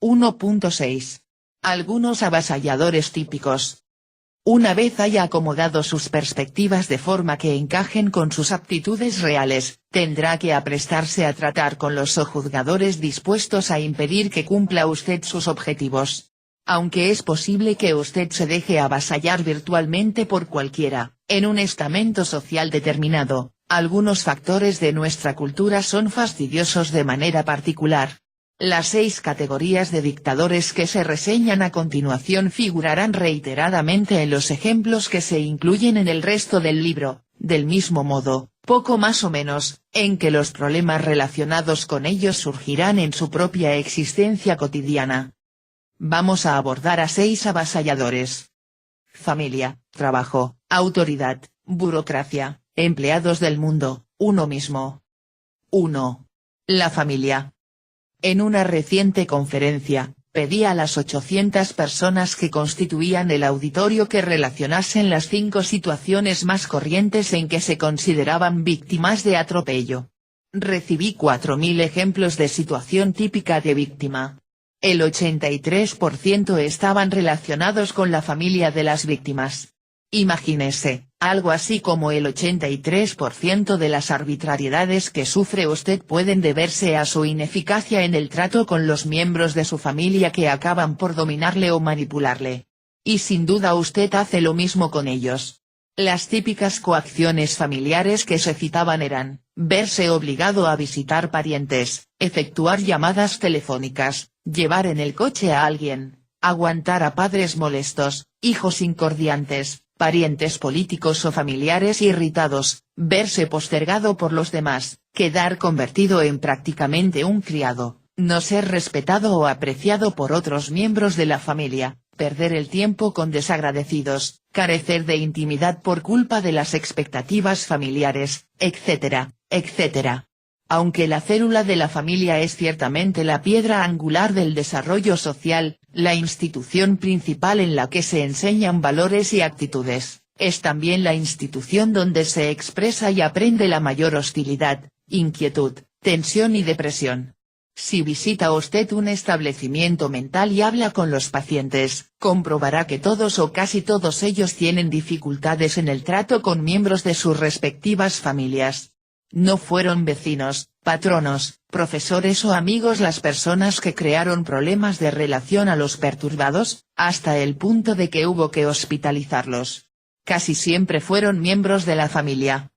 1.6. Algunos avasalladores típicos. Una vez haya acomodado sus perspectivas de forma que encajen con sus aptitudes reales, tendrá que aprestarse a tratar con los sojuzgadores dispuestos a impedir que cumpla usted sus objetivos. Aunque es posible que usted se deje avasallar virtualmente por cualquiera, en un estamento social determinado, algunos factores de nuestra cultura son fastidiosos de manera particular. Las 6 categorías de dictadores que se reseñan a continuación figurarán reiteradamente en los ejemplos que se incluyen en el resto del libro, del mismo modo, poco más o menos, en que los problemas relacionados con ellos surgirán en su propia existencia cotidiana. Vamos a abordar a 6 avasalladores. Familia, trabajo, autoridad, burocracia, empleados del mundo, uno mismo. 1. La familia. En una reciente conferencia, pedí a las 800 personas que constituían el auditorio que relacionasen las 5 situaciones más corrientes en que se consideraban víctimas de atropello. Recibí 4000 ejemplos de situación típica de víctima. El 83% estaban relacionados con la familia de las víctimas. Imagínese, algo así como el 83% de las arbitrariedades que sufre usted pueden deberse a su ineficacia en el trato con los miembros de su familia que acaban por dominarle o manipularle. Y sin duda usted hace lo mismo con ellos. Las típicas coacciones familiares que se citaban eran, verse obligado a visitar parientes, efectuar llamadas telefónicas, llevar en el coche a alguien, aguantar a padres molestos, hijos incordiantes, parientes políticos o familiares irritados, verse postergado por los demás, quedar convertido en prácticamente un criado, no ser respetado o apreciado por otros miembros de la familia, perder el tiempo con desagradecidos, carecer de intimidad por culpa de las expectativas familiares, etc., etc. Aunque la célula de la familia es ciertamente la piedra angular del desarrollo social, la institución principal en la que se enseñan valores y actitudes, es también la institución donde se expresa y aprende la mayor hostilidad, inquietud, tensión y depresión. Si visita usted un establecimiento mental y habla con los pacientes, comprobará que todos o casi todos ellos tienen dificultades en el trato con miembros de sus respectivas familias. No fueron vecinos, patronos, profesores o amigos las personas que crearon problemas de relación a los perturbados, hasta el punto de que hubo que hospitalizarlos. Casi siempre fueron miembros de la familia.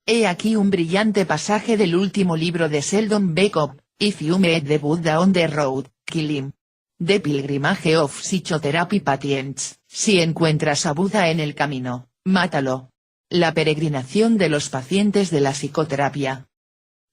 He aquí un brillante pasaje del último libro de Sheldon B. Kopp, If You Meet the Buddha on the Road, Kill Him. The Pilgrimage of Psychotherapy Patients, si encuentras a Buda en el camino, mátalo. La peregrinación de los pacientes de la psicoterapia.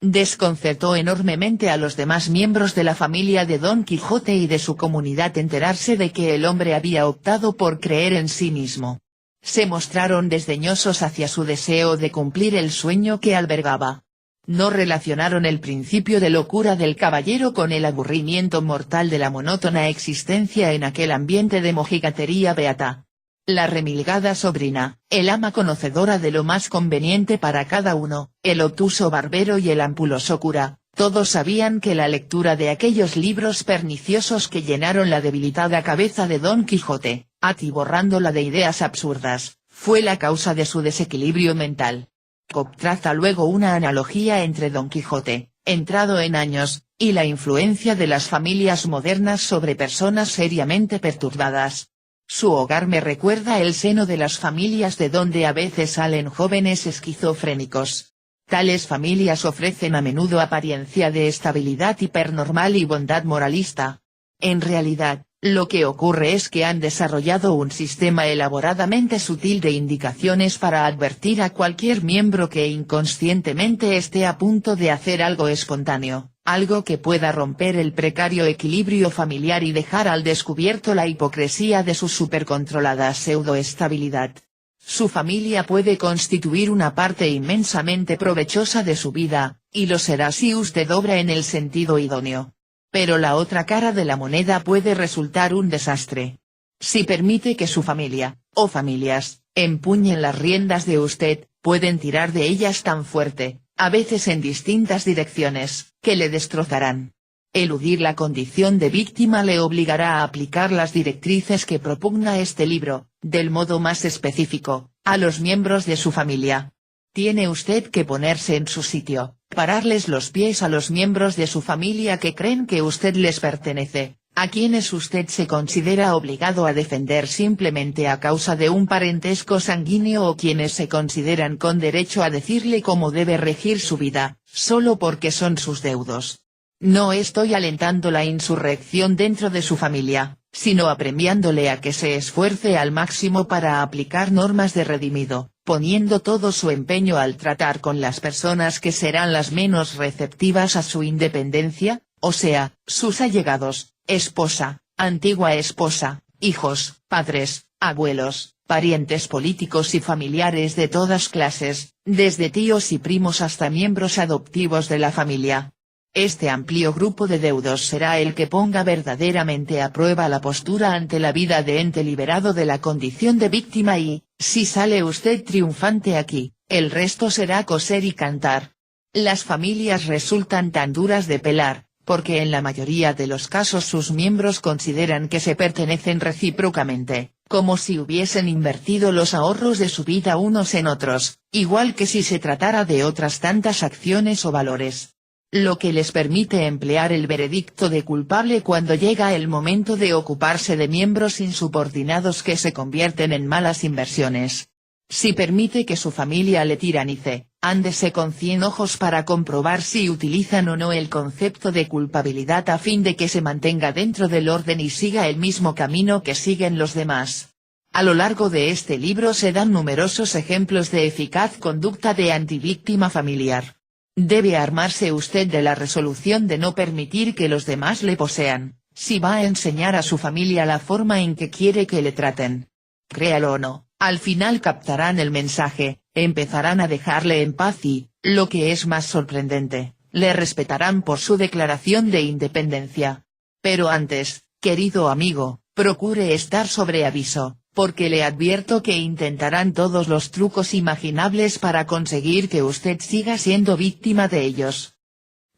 Desconcertó enormemente a los demás miembros de la familia de Don Quijote y de su comunidad enterarse de que el hombre había optado por creer en sí mismo. Se mostraron desdeñosos hacia su deseo de cumplir el sueño que albergaba. No relacionaron el principio de locura del caballero con el aburrimiento mortal de la monótona existencia en aquel ambiente de mojigatería beata. La remilgada sobrina, el ama conocedora de lo más conveniente para cada uno, el obtuso barbero y el ampuloso cura, todos sabían que la lectura de aquellos libros perniciosos que llenaron la debilitada cabeza de Don Quijote, atiborrándola de ideas absurdas, fue la causa de su desequilibrio mental. Kopp traza luego una analogía entre Don Quijote, entrado en años, y la influencia de las familias modernas sobre personas seriamente perturbadas. Su hogar me recuerda el seno de las familias de donde a veces salen jóvenes esquizofrénicos. Tales familias ofrecen a menudo apariencia de estabilidad hipernormal y bondad moralista. En realidad, lo que ocurre es que han desarrollado un sistema elaboradamente sutil de indicaciones para advertir a cualquier miembro que inconscientemente esté a punto de hacer algo espontáneo, algo que pueda romper el precario equilibrio familiar y dejar al descubierto la hipocresía de su supercontrolada pseudoestabilidad. Su familia puede constituir una parte inmensamente provechosa de su vida, y lo será si usted obra en el sentido idóneo. Pero la otra cara de la moneda puede resultar un desastre. Si permite que su familia, o familias, empuñen las riendas de usted, pueden tirar de ellas tan fuerte, a veces en distintas direcciones, que le destrozarán. Eludir la condición de víctima le obligará a aplicar las directrices que propugna este libro, del modo más específico, a los miembros de su familia. Tiene usted que ponerse en su sitio, pararles los pies a los miembros de su familia que creen que usted les pertenece, a quienes usted se considera obligado a defender simplemente a causa de un parentesco sanguíneo o quienes se consideran con derecho a decirle cómo debe regir su vida, solo porque son sus deudos. No estoy alentando la insurrección dentro de su familia, sino apremiándole a que se esfuerce al máximo para aplicar normas de redimido, poniendo todo su empeño al tratar con las personas que serán las menos receptivas a su independencia, o sea, sus allegados, esposa, antigua esposa, hijos, padres, abuelos, parientes políticos y familiares de todas clases, desde tíos y primos hasta miembros adoptivos de la familia. Este amplio grupo de deudos será el que ponga verdaderamente a prueba la postura ante la vida de ente liberado de la condición de víctima y, si sale usted triunfante aquí, el resto será coser y cantar. Las familias resultan tan duras de pelar, porque en la mayoría de los casos sus miembros consideran que se pertenecen recíprocamente, como si hubiesen invertido los ahorros de su vida unos en otros, igual que si se tratara de otras tantas acciones o valores. Lo que les permite emplear el veredicto de culpable cuando llega el momento de ocuparse de miembros insubordinados que se convierten en malas inversiones. Si permite que su familia le tiranice, ándese con 100 ojos para comprobar si utilizan o no el concepto de culpabilidad a fin de que se mantenga dentro del orden y siga el mismo camino que siguen los demás. A lo largo de este libro se dan numerosos ejemplos de eficaz conducta de antivíctima familiar. Debe armarse usted de la resolución de no permitir que los demás le posean, si va a enseñar a su familia la forma en que quiere que le traten. Créalo o no, al final captarán el mensaje, empezarán a dejarle en paz y, lo que es más sorprendente, le respetarán por su declaración de independencia. Pero antes, querido amigo, procure estar sobre aviso, porque le advierto que intentarán todos los trucos imaginables para conseguir que usted siga siendo víctima de ellos.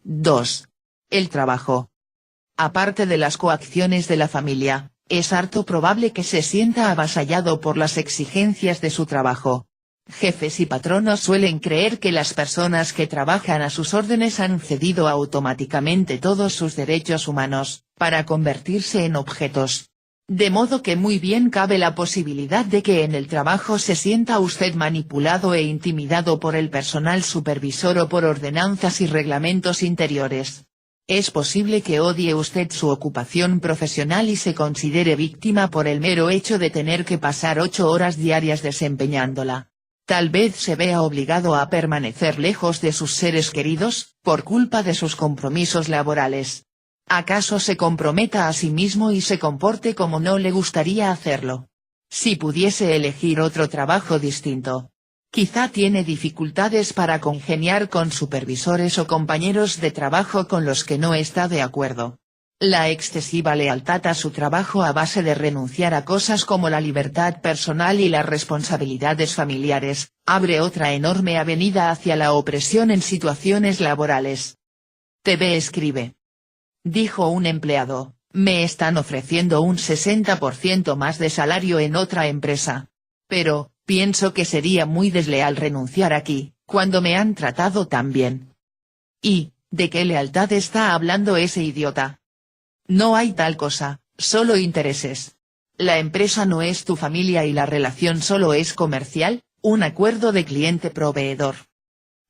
2. El trabajo. Aparte de las coacciones de la familia, es harto probable que se sienta avasallado por las exigencias de su trabajo. Jefes y patronos suelen creer que las personas que trabajan a sus órdenes han cedido automáticamente todos sus derechos humanos, para convertirse en objetos. De modo que muy bien cabe la posibilidad de que en el trabajo se sienta usted manipulado e intimidado por el personal supervisor o por ordenanzas y reglamentos interiores. Es posible que odie usted su ocupación profesional y se considere víctima por el mero hecho de tener que pasar 8 horas diarias desempeñándola. Tal vez se vea obligado a permanecer lejos de sus seres queridos, por culpa de sus compromisos laborales. ¿Acaso se comprometa a sí mismo y se comporte como no le gustaría hacerlo? Si pudiese elegir otro trabajo distinto. Quizá tiene dificultades para congeniar con supervisores o compañeros de trabajo con los que no está de acuerdo. La excesiva lealtad a su trabajo a base de renunciar a cosas como la libertad personal y las responsabilidades familiares, abre otra enorme avenida hacia la opresión en situaciones laborales. TV escribe. Dijo un empleado, me están ofreciendo un 60% más de salario en otra empresa. Pero, pienso que sería muy desleal renunciar aquí, cuando me han tratado tan bien. ¿Y, de qué lealtad está hablando ese idiota? No hay tal cosa, solo intereses. La empresa no es tu familia y la relación solo es comercial, un acuerdo de cliente-proveedor.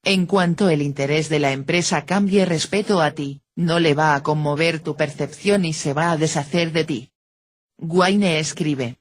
En cuanto el interés de la empresa cambie respeto a ti, no le va a conmover tu percepción y se va a deshacer de ti. Wayne escribe.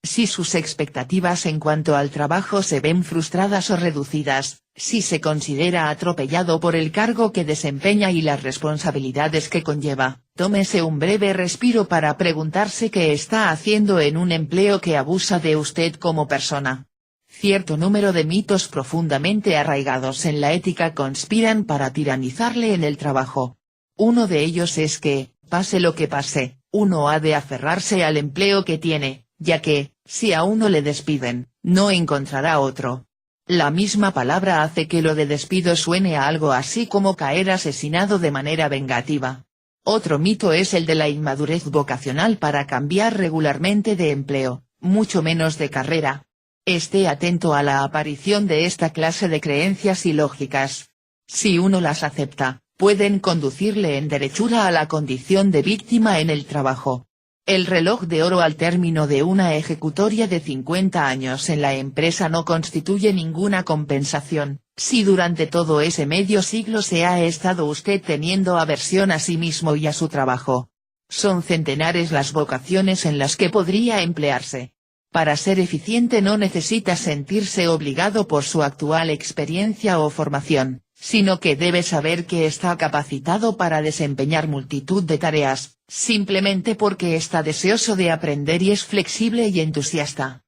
Si sus expectativas en cuanto al trabajo se ven frustradas o reducidas, si se considera atropellado por el cargo que desempeña y las responsabilidades que conlleva, tómese un breve respiro para preguntarse qué está haciendo en un empleo que abusa de usted como persona. Cierto número de mitos profundamente arraigados en la ética conspiran para tiranizarle en el trabajo. Uno de ellos es que, pase lo que pase, uno ha de aferrarse al empleo que tiene, ya que, si a uno le despiden, no encontrará otro. La misma palabra hace que lo de despido suene a algo así como caer asesinado de manera vengativa. Otro mito es el de la inmadurez vocacional para cambiar regularmente de empleo, mucho menos de carrera. Esté atento a la aparición de esta clase de creencias ilógicas. Si uno las acepta, pueden conducirle en derechura a la condición de víctima en el trabajo. El reloj de oro al término de una ejecutoria de 50 años en la empresa no constituye ninguna compensación, si durante todo ese medio siglo se ha estado usted teniendo aversión a sí mismo y a su trabajo. Son centenares las vocaciones en las que podría emplearse. Para ser eficiente no necesita sentirse obligado por su actual experiencia o formación, sino que debe saber que está capacitado para desempeñar multitud de tareas, simplemente porque está deseoso de aprender y es flexible y entusiasta.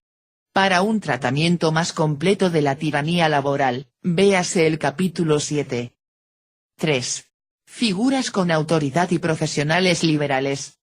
Para un tratamiento más completo de la tiranía laboral, véase el capítulo 7. 3. Figuras con autoridad y profesionales liberales.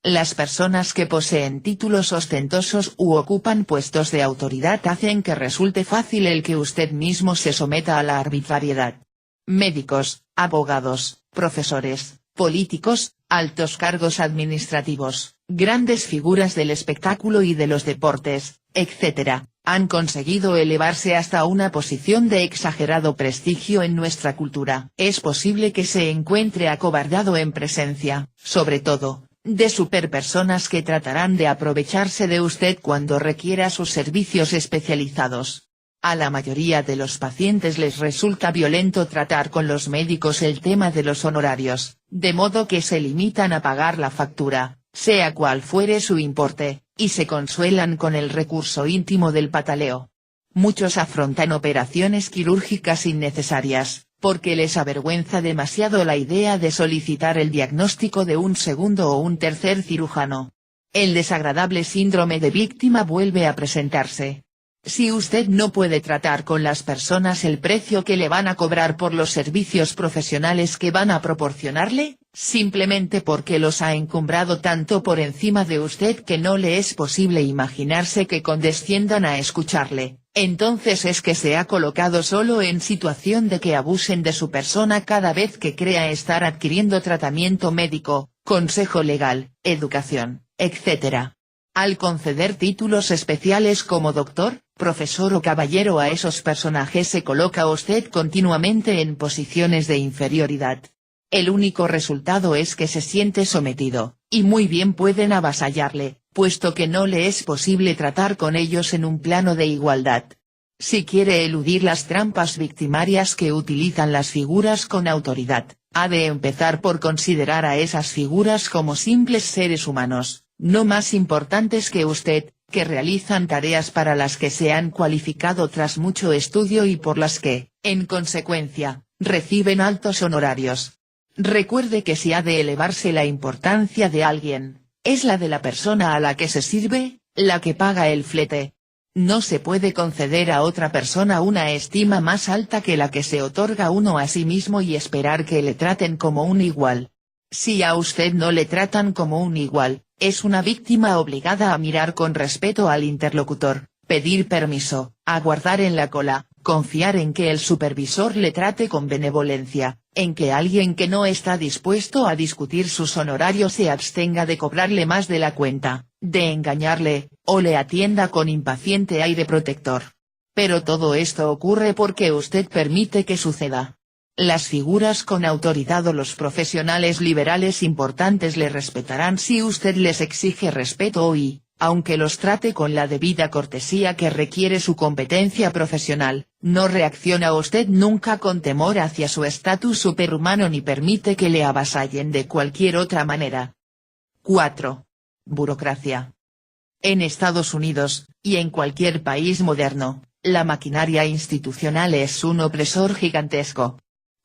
Las personas que poseen títulos ostentosos u ocupan puestos de autoridad hacen que resulte fácil el que usted mismo se someta a la arbitrariedad. Médicos, abogados, profesores, políticos, altos cargos administrativos, grandes figuras del espectáculo y de los deportes, etc., han conseguido elevarse hasta una posición de exagerado prestigio en nuestra cultura. Es posible que se encuentre acobardado en presencia, sobre todo, de superpersonas que tratarán de aprovecharse de usted cuando requiera sus servicios especializados. A la mayoría de los pacientes les resulta violento tratar con los médicos el tema de los honorarios, de modo que se limitan a pagar la factura, sea cual fuere su importe, y se consuelan con el recurso íntimo del pataleo. Muchos afrontan operaciones quirúrgicas innecesarias, porque les avergüenza demasiado la idea de solicitar el diagnóstico de un segundo o un tercer cirujano. El desagradable síndrome de víctima vuelve a presentarse. Si usted no puede tratar con las personas el precio que le van a cobrar por los servicios profesionales que van a proporcionarle, simplemente porque los ha encumbrado tanto por encima de usted que no le es posible imaginarse que condesciendan a escucharle, entonces es que se ha colocado solo en situación de que abusen de su persona cada vez que crea estar adquiriendo tratamiento médico, consejo legal, educación, etc. Al conceder títulos especiales como doctor, profesor o caballero a esos personajes se coloca usted continuamente en posiciones de inferioridad. El único resultado es que se siente sometido, y muy bien pueden avasallarle, puesto que no le es posible tratar con ellos en un plano de igualdad. Si quiere eludir las trampas victimarias que utilizan las figuras con autoridad, ha de empezar por considerar a esas figuras como simples seres humanos, no más importantes que usted, que realizan tareas para las que se han cualificado tras mucho estudio y por las que, en consecuencia, reciben altos honorarios. Recuerde que si ha de elevarse la importancia de alguien, es la de la persona a la que se sirve, la que paga el flete. No se puede conceder a otra persona una estima más alta que la que se otorga uno a sí mismo y esperar que le traten como un igual. Si a usted no le tratan como un igual, es una víctima obligada a mirar con respeto al interlocutor, pedir permiso, aguardar en la cola, confiar en que el supervisor le trate con benevolencia, en que alguien que no está dispuesto a discutir sus honorarios se abstenga de cobrarle más de la cuenta, de engañarle, o le atienda con impaciente aire protector. Pero todo esto ocurre porque usted permite que suceda. Las figuras con autoridad o los profesionales liberales importantes le respetarán si usted les exige respeto y, aunque los trate con la debida cortesía que requiere su competencia profesional, no reacciona usted nunca con temor hacia su estatus superhumano ni permite que le avasallen de cualquier otra manera. 4. Burocracia. En Estados Unidos, y en cualquier país moderno, la maquinaria institucional es un opresor gigantesco.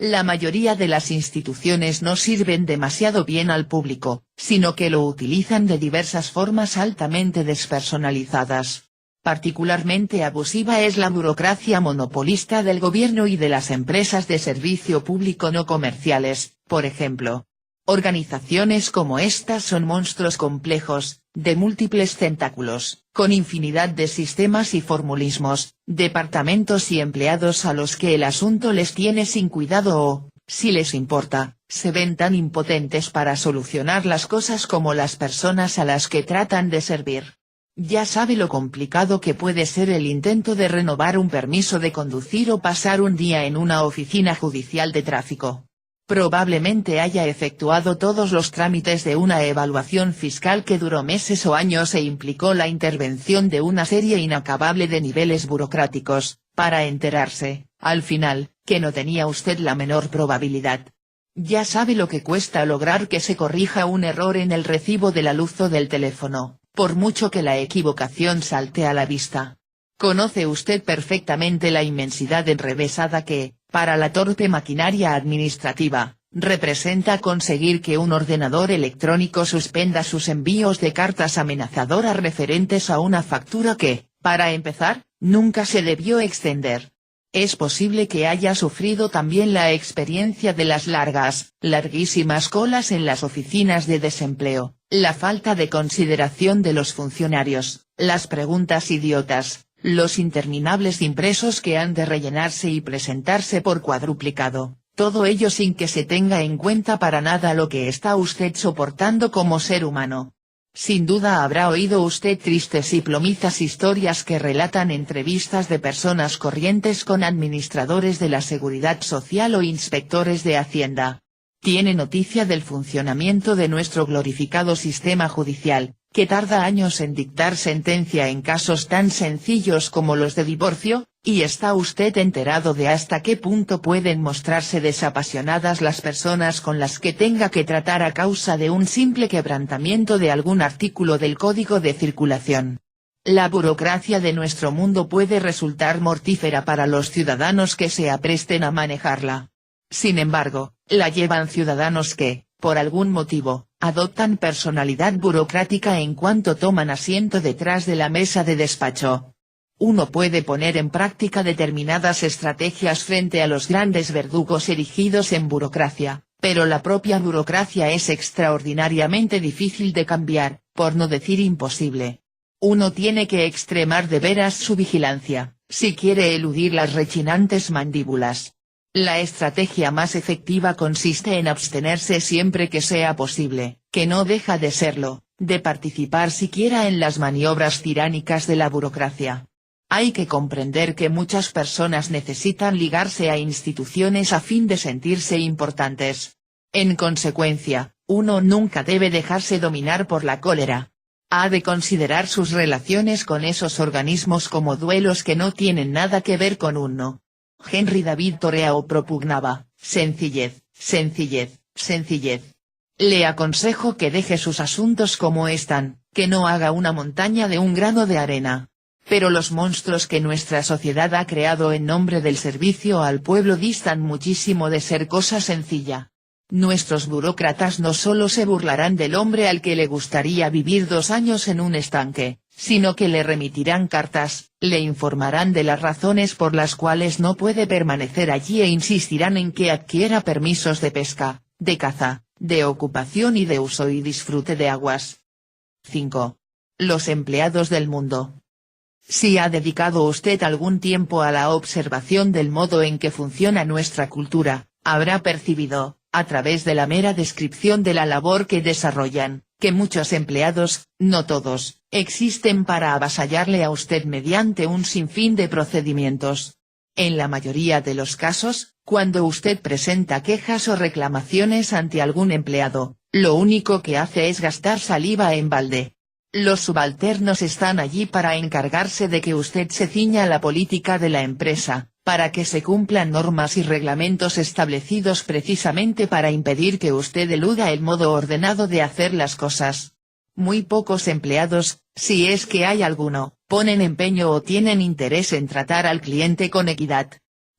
La mayoría de las instituciones no sirven demasiado bien al público, sino que lo utilizan de diversas formas altamente despersonalizadas. Particularmente abusiva es la burocracia monopolista del gobierno y de las empresas de servicio público no comerciales, por ejemplo. Organizaciones como estas son monstruos complejos, de múltiples tentáculos, con infinidad de sistemas y formulismos, departamentos y empleados a los que el asunto les tiene sin cuidado o, si les importa, se ven tan impotentes para solucionar las cosas como las personas a las que tratan de servir. Ya sabe lo complicado que puede ser el intento de renovar un permiso de conducir o pasar un día en una oficina judicial de tráfico. Probablemente haya efectuado todos los trámites de una evaluación fiscal que duró meses o años e implicó la intervención de una serie inacabable de niveles burocráticos, para enterarse, al final, que no tenía usted la menor probabilidad. Ya sabe lo que cuesta lograr que se corrija un error en el recibo de la luz o del teléfono, por mucho que la equivocación salte a la vista. Conoce usted perfectamente la inmensidad enrevesada que, para la torpe maquinaria administrativa, representa conseguir que un ordenador electrónico suspenda sus envíos de cartas amenazadoras referentes a una factura que, para empezar, nunca se debió extender. Es posible que haya sufrido también la experiencia de las larguísimas colas en las oficinas de desempleo, la falta de consideración de los funcionarios, las preguntas idiotas, los interminables impresos que han de rellenarse y presentarse por cuadruplicado, todo ello sin que se tenga en cuenta para nada lo que está usted soportando como ser humano. Sin duda habrá oído usted tristes y plomizas historias que relatan entrevistas de personas corrientes con administradores de la Seguridad Social o inspectores de Hacienda. Tiene noticia del funcionamiento de nuestro glorificado sistema judicial, que tarda años en dictar sentencia en casos tan sencillos como los de divorcio, y está usted enterado de hasta qué punto pueden mostrarse desapasionadas las personas con las que tenga que tratar a causa de un simple quebrantamiento de algún artículo del Código de Circulación. La burocracia de nuestro mundo puede resultar mortífera para los ciudadanos que se apresten a manejarla. Sin embargo, la llevan ciudadanos que, por algún motivo, adoptan personalidad burocrática en cuanto toman asiento detrás de la mesa de despacho. Uno puede poner en práctica determinadas estrategias frente a los grandes verdugos erigidos en burocracia, pero la propia burocracia es extraordinariamente difícil de cambiar, por no decir imposible. Uno tiene que extremar de veras su vigilancia, si quiere eludir las rechinantes mandíbulas. La estrategia más efectiva consiste en abstenerse siempre que sea posible, que no deja de serlo, de participar siquiera en las maniobras tiránicas de la burocracia. Hay que comprender que muchas personas necesitan ligarse a instituciones a fin de sentirse importantes. En consecuencia, uno nunca debe dejarse dominar por la cólera. Ha de considerar sus relaciones con esos organismos como duelos que no tienen nada que ver con uno. Henry David Thoreau propugnaba, sencillez, sencillez, sencillez. Le aconsejo que deje sus asuntos como están, que no haga una montaña de un grano de arena. Pero los monstruos que nuestra sociedad ha creado en nombre del servicio al pueblo distan muchísimo de ser cosa sencilla. Nuestros burócratas no solo se burlarán del hombre al que le gustaría vivir 2 años en un estanque, sino que le remitirán cartas, le informarán de las razones por las cuales no puede permanecer allí e insistirán en que adquiera permisos de pesca, de caza, de ocupación y de uso y disfrute de aguas. 5. Los empleados del mundo. Si ha dedicado usted algún tiempo a la observación del modo en que funciona nuestra cultura, habrá percibido, a través de la mera descripción de la labor que desarrollan, que muchos empleados, no todos, existen para avasallarle a usted mediante un sinfín de procedimientos. En la mayoría de los casos, cuando usted presenta quejas o reclamaciones ante algún empleado, lo único que hace es gastar saliva en balde. Los subalternos están allí para encargarse de que usted se ciña a la política de la empresa, para que se cumplan normas y reglamentos establecidos precisamente para impedir que usted eluda el modo ordenado de hacer las cosas. Muy pocos empleados, si es que hay alguno, ponen empeño o tienen interés en tratar al cliente con equidad.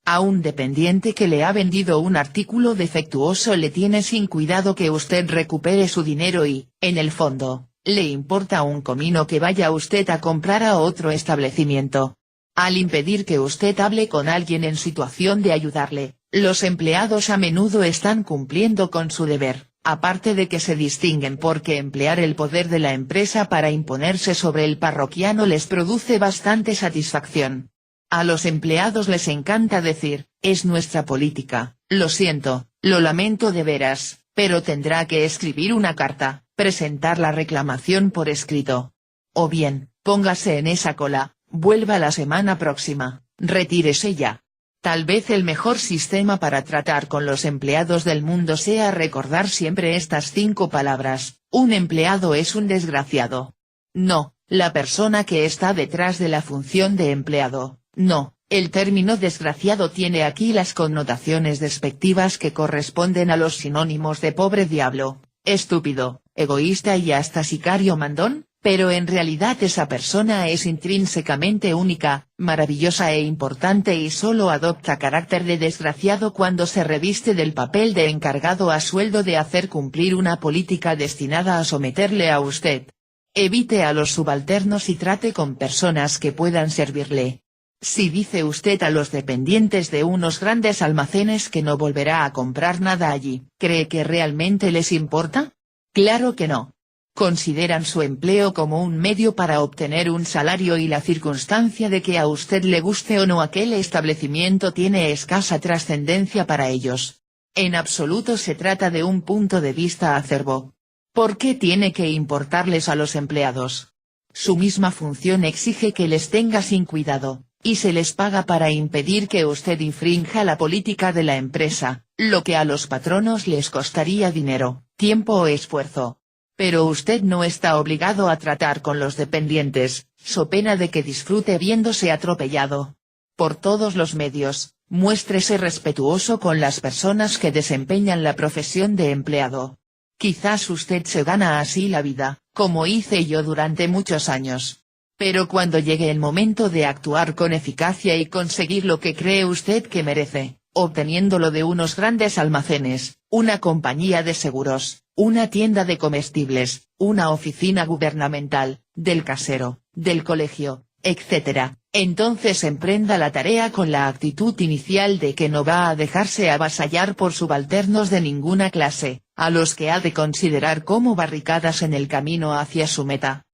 A un dependiente que le ha vendido un artículo defectuoso le tiene sin cuidado que usted recupere su dinero y, en el fondo, le importa un comino que vaya usted a comprar a otro establecimiento. Al impedir que usted hable con alguien en situación de ayudarle, los empleados a menudo están cumpliendo con su deber, aparte de que se distinguen porque emplear el poder de la empresa para imponerse sobre el parroquiano les produce bastante satisfacción. A los empleados les encanta decir, es nuestra política, lo siento, lo lamento de veras, pero tendrá que escribir una carta, presentar la reclamación por escrito. O bien, póngase en esa cola, vuelva la semana próxima, retírese ya. Tal vez el mejor sistema para tratar con los empleados del mundo sea recordar siempre estas 5 palabras, un empleado es un desgraciado. No, la persona que está detrás de la función de empleado, no, el término desgraciado tiene aquí las connotaciones despectivas que corresponden a los sinónimos de pobre diablo, estúpido, egoísta y hasta sicario mandón. Pero en realidad esa persona es intrínsecamente única, maravillosa e importante y solo adopta carácter de desgraciado cuando se reviste del papel de encargado a sueldo de hacer cumplir una política destinada a someterle a usted. Evite a los subalternos y trate con personas que puedan servirle. Si dice usted a los dependientes de unos grandes almacenes que no volverá a comprar nada allí, ¿cree que realmente les importa? Claro que no. Consideran su empleo como un medio para obtener un salario y la circunstancia de que a usted le guste o no aquel establecimiento tiene escasa trascendencia para ellos. En absoluto se trata de un punto de vista acerbo. ¿Por qué tiene que importarles a los empleados? Su misma función exige que les tenga sin cuidado, y se les paga para impedir que usted infrinja la política de la empresa, lo que a los patronos les costaría dinero, tiempo o esfuerzo. Pero usted no está obligado a tratar con los dependientes, so pena de que disfrute viéndose atropellado. Por todos los medios, muéstrese respetuoso con las personas que desempeñan la profesión de empleado. Quizás usted se gana así la vida, como hice yo durante muchos años. Pero cuando llegue el momento de actuar con eficacia y conseguir lo que cree usted que merece, obteniéndolo de unos grandes almacenes, una compañía de seguros, una tienda de comestibles, una oficina gubernamental, del casero, del colegio, etc., entonces emprenda la tarea con la actitud inicial de que no va a dejarse avasallar por subalternos de ninguna clase, a los que ha de considerar como barricadas en el camino hacia su meta.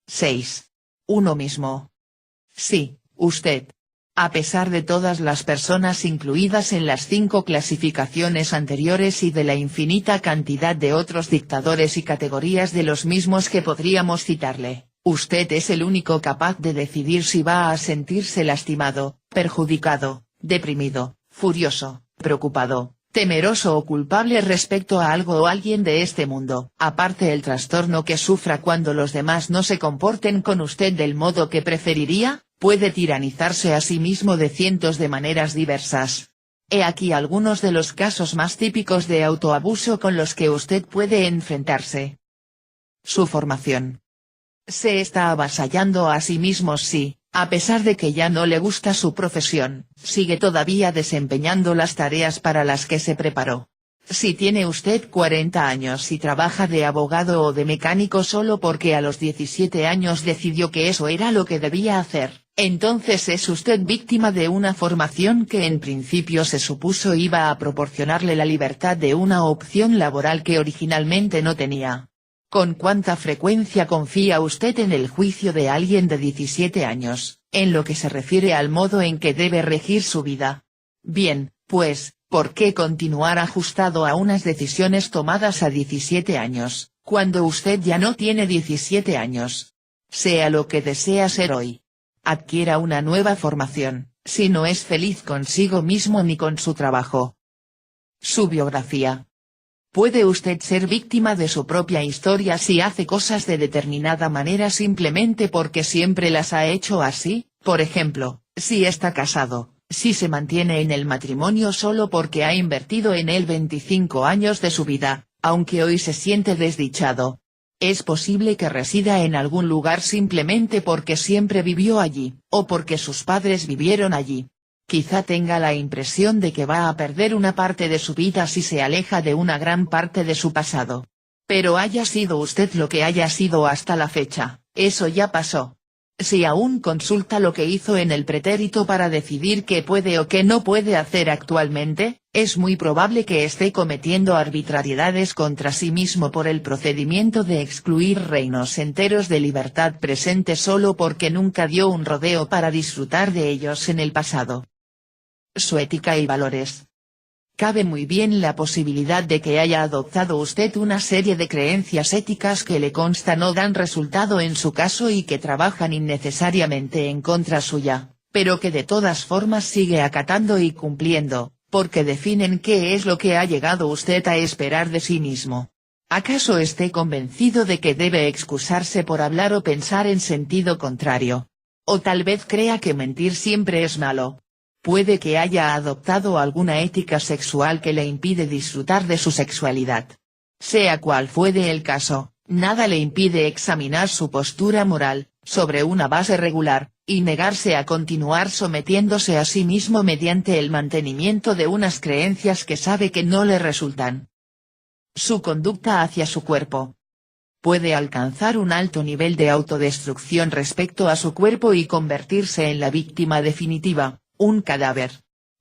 6. Uno mismo. Sí, usted. A pesar de todas las personas incluidas en las 5 clasificaciones anteriores y de la infinita cantidad de otros dictadores y categorías de los mismos que podríamos citarle, usted es el único capaz de decidir si va a sentirse lastimado, perjudicado, deprimido, furioso, preocupado, temeroso o culpable respecto a algo o alguien de este mundo, aparte el trastorno que sufra cuando los demás no se comporten con usted del modo que preferiría. Puede tiranizarse a sí mismo de cientos de maneras diversas. He aquí algunos de los casos más típicos de autoabuso con los que usted puede enfrentarse. Su formación. Se está avasallando a sí mismo si, a pesar de que ya no le gusta su profesión, sigue todavía desempeñando las tareas para las que se preparó. Si tiene usted 40 años y trabaja de abogado o de mecánico solo porque a los 17 años decidió que eso era lo que debía hacer, entonces es usted víctima de una formación que en principio se supuso iba a proporcionarle la libertad de una opción laboral que originalmente no tenía. ¿Con cuánta frecuencia confía usted en el juicio de alguien de 17 años, en lo que se refiere al modo en que debe regir su vida? Bien, pues, ¿por qué continuar ajustado a unas decisiones tomadas a 17 años, cuando usted ya no tiene 17 años? Sea lo que desea ser hoy. Adquiera una nueva formación, si no es feliz consigo mismo ni con su trabajo. Su biografía. Puede usted ser víctima de su propia historia si hace cosas de determinada manera simplemente porque siempre las ha hecho así, por ejemplo, si está casado. Si se mantiene en el matrimonio solo porque ha invertido en él 25 años de su vida, aunque hoy se siente desdichado. Es posible que resida en algún lugar simplemente porque siempre vivió allí, o porque sus padres vivieron allí. Quizá tenga la impresión de que va a perder una parte de su vida si se aleja de una gran parte de su pasado. Pero haya sido usted lo que haya sido hasta la fecha, eso ya pasó. Si aún consulta lo que hizo en el pretérito para decidir qué puede o qué no puede hacer actualmente, es muy probable que esté cometiendo arbitrariedades contra sí mismo por el procedimiento de excluir reinos enteros de libertad presente solo porque nunca dio un rodeo para disfrutar de ellos en el pasado. Su ética y valores. Cabe muy bien la posibilidad de que haya adoptado usted una serie de creencias éticas que le consta no dan resultado en su caso y que trabajan innecesariamente en contra suya, pero que de todas formas sigue acatando y cumpliendo, porque definen qué es lo que ha llegado usted a esperar de sí mismo. ¿Acaso esté convencido de que debe excusarse por hablar o pensar en sentido contrario? O tal vez crea que mentir siempre es malo. Puede que haya adoptado alguna ética sexual que le impide disfrutar de su sexualidad. Sea cual fuere el caso, nada le impide examinar su postura moral, sobre una base regular, y negarse a continuar sometiéndose a sí mismo mediante el mantenimiento de unas creencias que sabe que no le resultan. Su conducta hacia su cuerpo. Puede alcanzar un alto nivel de autodestrucción respecto a su cuerpo y convertirse en la víctima definitiva, un cadáver.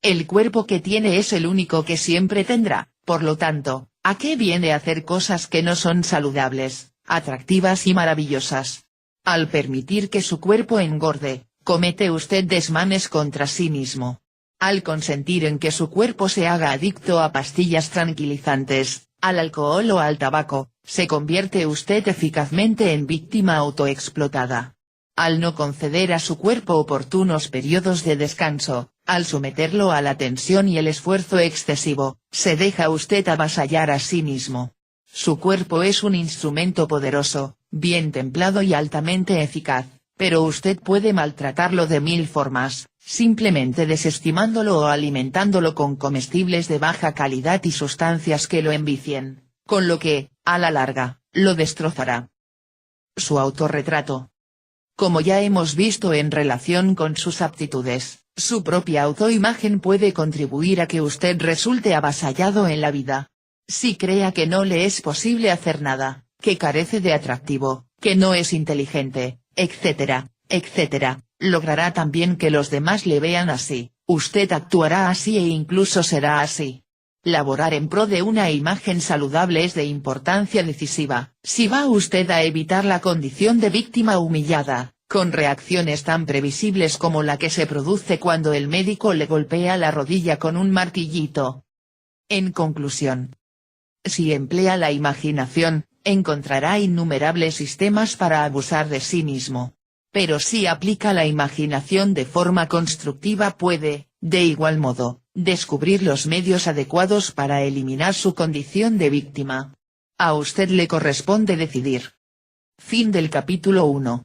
El cuerpo que tiene es el único que siempre tendrá, por lo tanto, ¿a qué viene hacer cosas que no son saludables, atractivas y maravillosas? Al permitir que su cuerpo engorde, comete usted desmanes contra sí mismo. Al consentir en que su cuerpo se haga adicto a pastillas tranquilizantes, al alcohol o al tabaco, se convierte usted eficazmente en víctima autoexplotada. Al no conceder a su cuerpo oportunos periodos de descanso, al someterlo a la tensión y el esfuerzo excesivo, se deja usted avasallar a sí mismo. Su cuerpo es un instrumento poderoso, bien templado y altamente eficaz, pero usted puede maltratarlo de mil formas, simplemente desestimándolo o alimentándolo con comestibles de baja calidad y sustancias que lo envicien, con lo que, a la larga, lo destrozará. Su autorretrato. Como ya hemos visto en relación con sus aptitudes, su propia autoimagen puede contribuir a que usted resulte avasallado en la vida. Si crea que no le es posible hacer nada, que carece de atractivo, que no es inteligente, etc., etc., logrará también que los demás le vean así, usted actuará así e incluso será así. Laborar en pro de una imagen saludable es de importancia decisiva, si va usted a evitar la condición de víctima humillada, con reacciones tan previsibles como la que se produce cuando el médico le golpea la rodilla con un martillito. En conclusión, si emplea la imaginación, encontrará innumerables sistemas para abusar de sí mismo. Pero si aplica la imaginación de forma constructiva puede, de igual modo, descubrir los medios adecuados para eliminar su condición de víctima. A usted le corresponde decidir. Fin del capítulo 1.